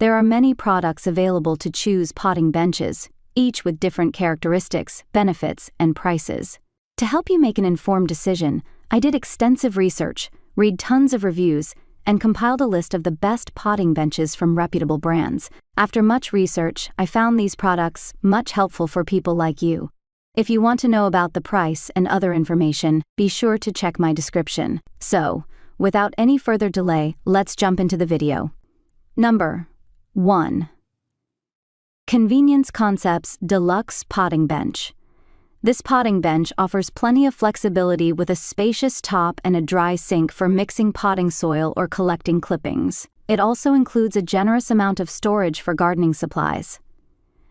There are many products available to choose potting benches, each with different characteristics, benefits, and prices. To help you make an informed decision, I did extensive research, read tons of reviews, and compiled a list of the best potting benches from reputable brands. After much research, I found these products much helpful for people like you. If you want to know about the price and other information, be sure to check my description. So, without any further delay, let's jump into the video. Number 1. Convenience Concepts Deluxe Potting Bench. This potting bench offers plenty of flexibility with a spacious top and a dry sink for mixing potting soil or collecting clippings. It also includes a generous amount of storage for gardening supplies.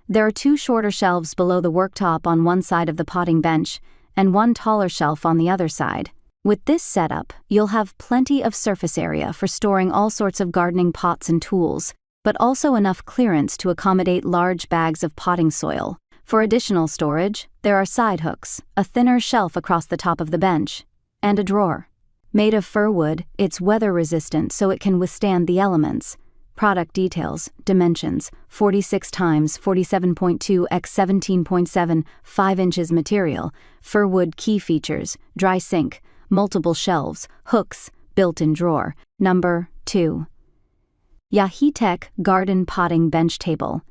There are 2 shorter shelves below the worktop on one side of the potting bench and 1 taller shelf on the other side. With this setup, you'll have plenty of surface area for storing all sorts of gardening pots and tools, but also enough clearance to accommodate large bags of potting soil. For additional storage, there are side hooks, a thinner shelf across the top of the bench, and a drawer. Made of fir wood, it's weather-resistant so it can withstand the elements. Product details, dimensions, 46 x 47.2 x 17.7, 5 inches material, fir wood key features, dry sink, multiple shelves, hooks, built-in drawer. Number 2. Yaheetech Garden Potting Bench Table.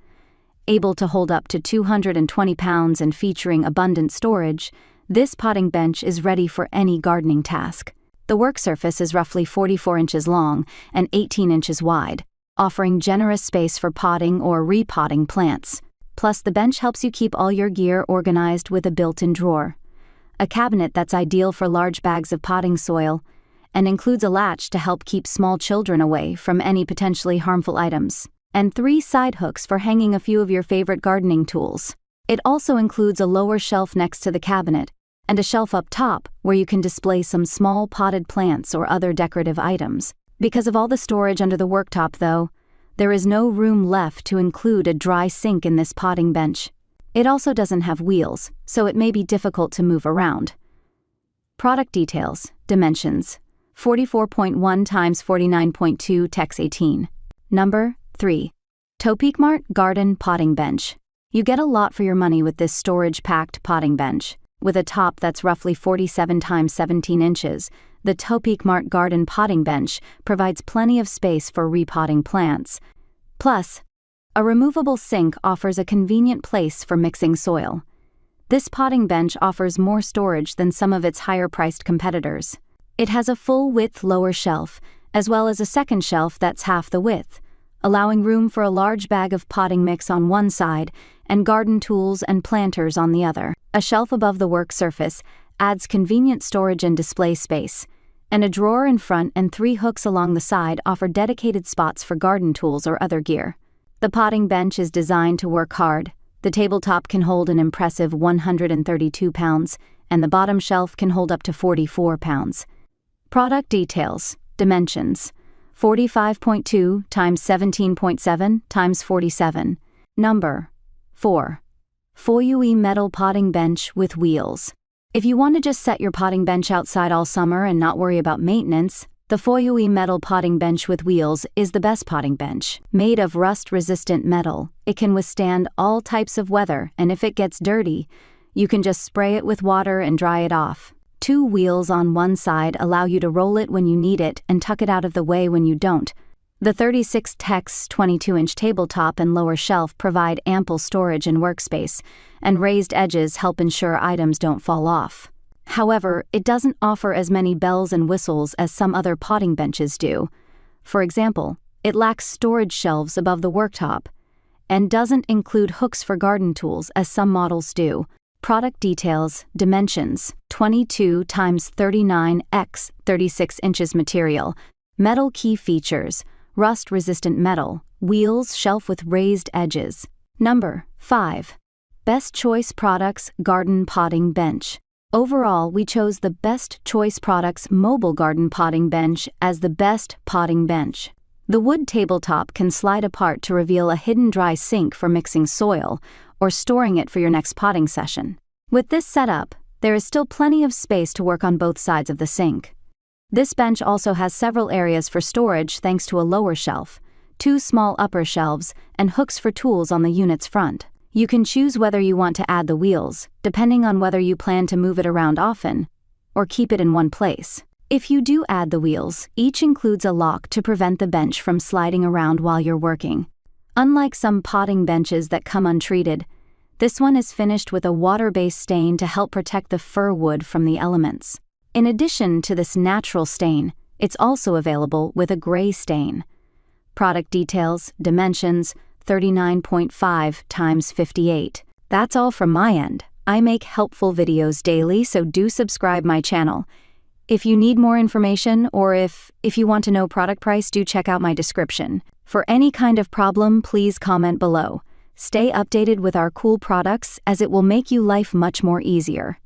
Able to hold up to 220 pounds and featuring abundant storage, this potting bench is ready for any gardening task. The work surface is roughly 44 inches long and 18 inches wide, offering generous space for potting or repotting plants. Plus, the bench helps you keep all your gear organized with a built-in drawer, a cabinet that's ideal for large bags of potting soil, and includes a latch to help keep small children away from any potentially harmful items, and 3 side hooks for hanging a few of your favorite gardening tools. It also includes a lower shelf next to the cabinet, and a shelf up top where you can display some small potted plants or other decorative items. Because of all the storage under the worktop though, there is no room left to include a dry sink in this potting bench. It also doesn't have wheels, so it may be difficult to move around. Product details, dimensions, 44.1 x 49.2 x 18. Number 3. Topeakmart Garden Potting Bench. You get a lot for your money with this storage-packed potting bench. With a top that's roughly 47 x 17 inches, the Topeakmart Garden Potting Bench provides plenty of space for repotting plants. Plus, a removable sink offers a convenient place for mixing soil. This potting bench offers more storage than some of its higher-priced competitors. It has a full-width lower shelf, as well as a second shelf that's half the width, allowing room for a large bag of potting mix on one side and garden tools and planters on the other. A shelf above the work surface adds convenient storage and display space, and a drawer in front and 3 hooks along the side offer dedicated spots for garden tools or other gear. The potting bench is designed to work hard. The tabletop can hold an impressive 132 pounds, and the bottom shelf can hold up to 44 pounds. Product details, dimensions, 45.2 x 17.7 x 47. Number 4. Foyuee Metal Potting Bench with Wheels. If you want to just set your potting bench outside all summer and not worry about maintenance, the Foyuee Metal Potting Bench with Wheels is the best potting bench. Made of rust-resistant metal, it can withstand all types of weather, and if it gets dirty, you can just spray it with water and dry it off. 2 wheels on one side allow you to roll it when you need it and tuck it out of the way when you don't. The 36x 22-inch tabletop and lower shelf provide ample storage and workspace, and raised edges help ensure items don't fall off. However, it doesn't offer as many bells and whistles as some other potting benches do. For example, it lacks storage shelves above the worktop, and doesn't include hooks for garden tools as some models do. Product details, dimensions, 22 x 39 x 36 inches material, metal key features, rust-resistant metal, wheels, shelf with raised edges. Number 5. Best Choice Products Garden Potting Bench. Overall, we chose the Best Choice Products Mobile Garden Potting Bench as the best potting bench. The wood tabletop can slide apart to reveal a hidden dry sink for mixing soil or storing it for your next potting session. With this setup, there is still plenty of space to work on both sides of the sink. This bench also has several areas for storage thanks to a lower shelf, 2 small upper shelves, and hooks for tools on the unit's front. You can choose whether you want to add the wheels, depending on whether you plan to move it around often, or keep it in one place. If you do add the wheels, each includes a lock to prevent the bench from sliding around while you're working. Unlike some potting benches that come untreated, this one is finished with a water-based stain to help protect the fir wood from the elements. In addition to this natural stain, it's also available with a gray stain. Product details, dimensions, 39.5 x 58. That's all from my end. I make helpful videos daily, so do subscribe my channel. If you need more information or if you want to know product price, do check out my description. For any kind of problem, please comment below. Stay updated with our cool products as it will make you life much more easier.